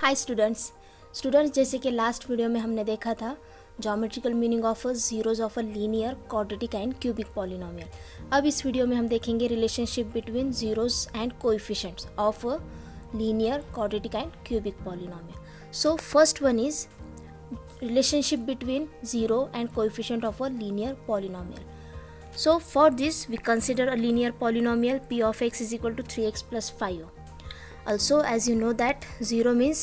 Hi students जैसे कि last video में हमने देखा था geometrical meaning of zeros of a linear quadratic and cubic polynomial. अब इस वीडियो में हम देखेंगे relationship between zeros and coefficients of a linear quadratic and cubic polynomial. So first one is relationship between 0 and coefficient of a linear polynomial. So for this we consider a linear polynomial p of x is equal to 3x plus 5. Also, as you know that 0 means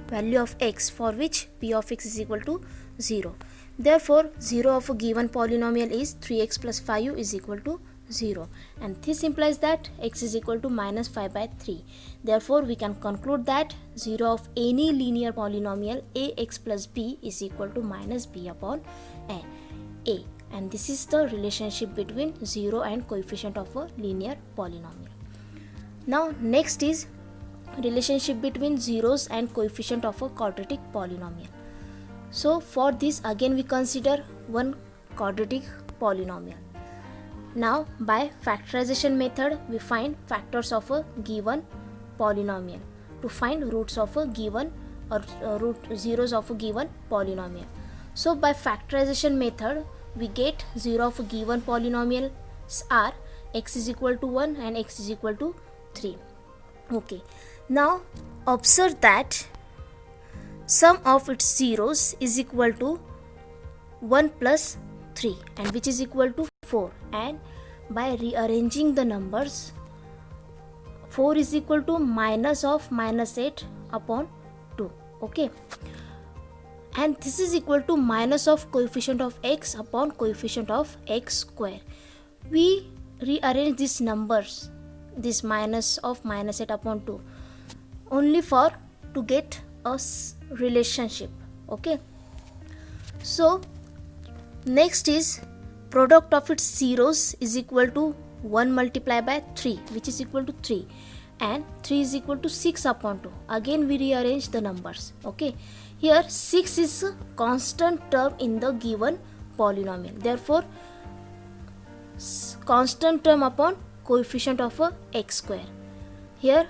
value of x for which p of x is equal to 0. Therefore 0 of a given polynomial is 3x plus 5 is equal to 0, and this implies that x is equal to minus 5 by 3. Therefore we can conclude that 0 of any linear polynomial ax plus b is equal to minus b upon a, and this is the relationship between 0 and coefficient of a linear polynomial. Now next is relationship between zeros and coefficient of a quadratic polynomial. So for this again we consider one quadratic polynomial. Now by factorization method we find factors of a given polynomial to find roots of a given or root zeros of a given polynomial. So by factorization method we get 0 of a given polynomial are x is equal to 1 and x is equal to 3. Okay, now observe that sum of its zeros is equal to 1 plus 3 and which is equal to 4, and by rearranging the numbers 4 is equal to minus of minus 8 upon 2. Okay, and this is equal to minus of coefficient of x upon coefficient of x square. We rearrange these numbers, this minus of minus 8 upon 2 only for to get a relationship. Okay, so next is product of its zeros is equal to 1 multiplied by 3 which is equal to 3, and 3 is equal to 6 upon 2. Again we rearrange the numbers. Okay, here 6 is a constant term in the given polynomial, therefore constant term upon coefficient of a x square. Here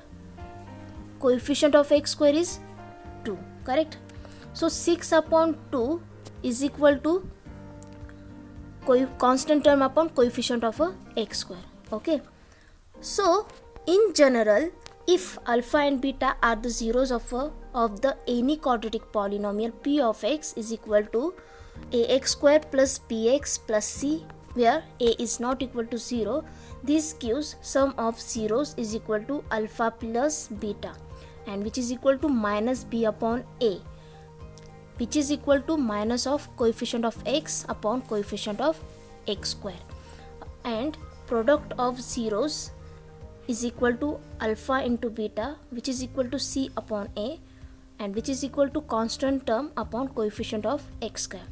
coefficient of x square is 2, correct? So 6 upon 2 is equal to constant term upon coefficient of a x square. Okay, so in general if alpha and beta are the zeros of the any quadratic polynomial p of x is equal to ax square plus bx plus c, where a is not equal to 0, this gives sum of zeros is equal to alpha plus beta, and which is equal to minus b upon a, which is equal to minus of coefficient of x upon coefficient of x square, and product of zeros is equal to alpha into beta which is equal to c upon a, and which is equal to constant term upon coefficient of x square.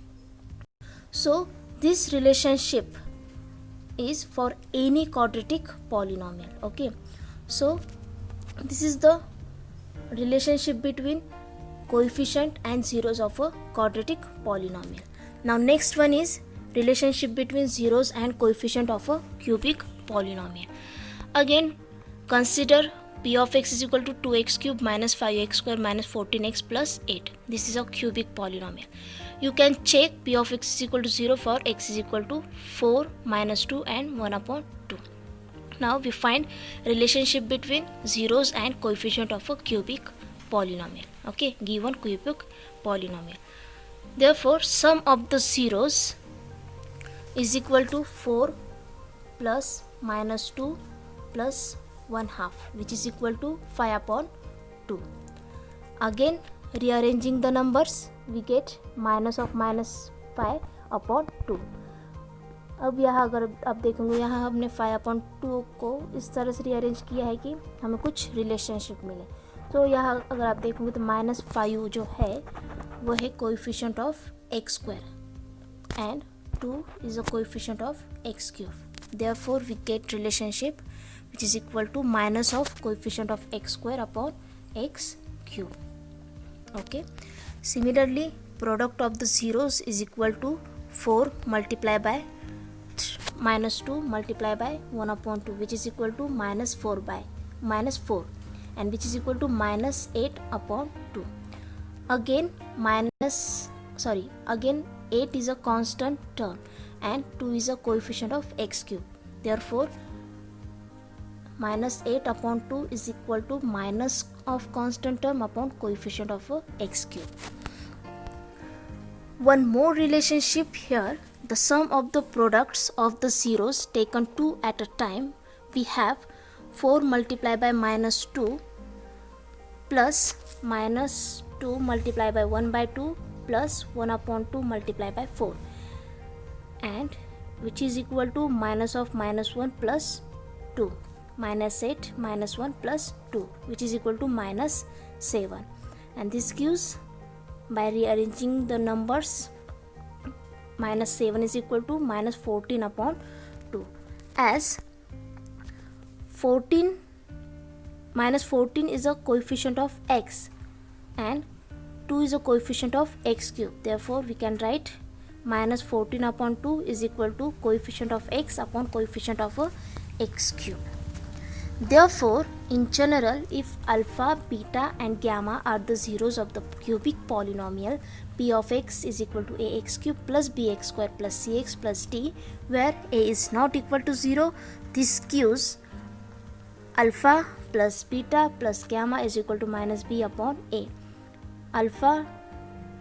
So this relationship is for any quadratic polynomial. Okay, so this is the relationship between coefficient and zeros of a quadratic polynomial. Now next one is relationship between zeros and coefficient of a cubic polynomial. Again consider p of x is equal to 2x cube minus 5x square minus 14x plus 8. This is a cubic polynomial. You can check p of x is equal to 0 for x is equal to 4 minus 2 and 1 upon 2. Now we find relationship between zeros and coefficient of a cubic polynomial. Okay, given cubic polynomial. Therefore sum of the zeros is equal to 4 plus minus 2 plus 1 half which is equal to 5 upon 2. Again rearranging the numbers we get minus of minus 5 upon 2. अब यहाँ अगर आप देखेंगे यहाँ हमने 5 upon 2 को इस तरह से rearrange किया है कि हमें कुछ relationship मिले. तो यहाँ अगर आप देखेंगे तो minus 5 जो है वो है coefficient of x square and 2 is a coefficient of x cube. Therefore we get relationship which is equal to minus of coefficient of x square upon x cube. Okay, similarly product of the zeros is equal to 4 multiplied by minus 2 multiplied by 1 upon 2 which is equal to minus 4 by minus 4, and which is equal to minus 8 upon 2. Again 8 is a constant term and 2 is a coefficient of x cube. Therefore minus 8 upon 2 is equal to minus of constant term upon coefficient of x cube. One more relationship here, the sum of the products of the zeros taken 2 at a time, we have 4 multiplied by minus 2 plus minus 2 multiplied by 1 by 2 plus 1 upon 2 multiplied by 4, and which is equal to minus of minus 1 plus 2, minus 8 minus 1 plus 2, which is equal to minus 7. And this gives, by rearranging the numbers, minus 7 is equal to minus 14 upon 2, as minus 14 is a coefficient of x and 2 is a coefficient of x cube. Therefore we can write minus 14 upon 2 is equal to coefficient of x upon coefficient of x cube. Therefore in general, if alpha, beta and gamma are the zeros of the cubic polynomial p of x is equal to ax cube plus bx square plus cx plus d, where a is not equal to 0, this gives alpha plus beta plus gamma is equal to minus b upon a. Alpha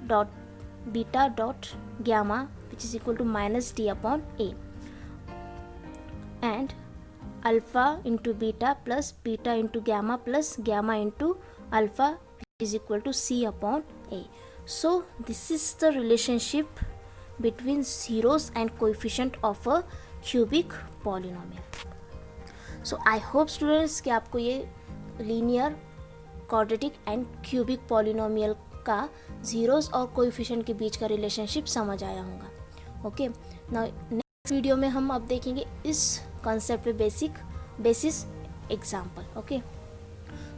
dot beta dot gamma, which is equal to minus d upon a, and alpha into beta plus beta into gamma plus gamma into alpha, which is equal to c upon a. So this is the relationship between zeros and coefficient of a cubic polynomial. So I hope students कि आपको ये linear, quadratic and cubic polynomial का zeros और coefficient के बीच का relationship समझ आया होगा. ओके, नाउ नेक्स्ट वीडियो में हम अब देखेंगे इस कॉन्सेप्ट पे basis example. Okay,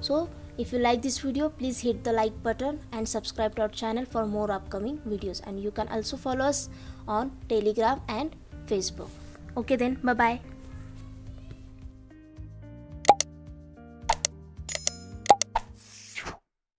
so if you like this video, please hit the like button and subscribe to our channel for more upcoming videos, and you can also follow us on Telegram and Facebook. Okay then, bye bye.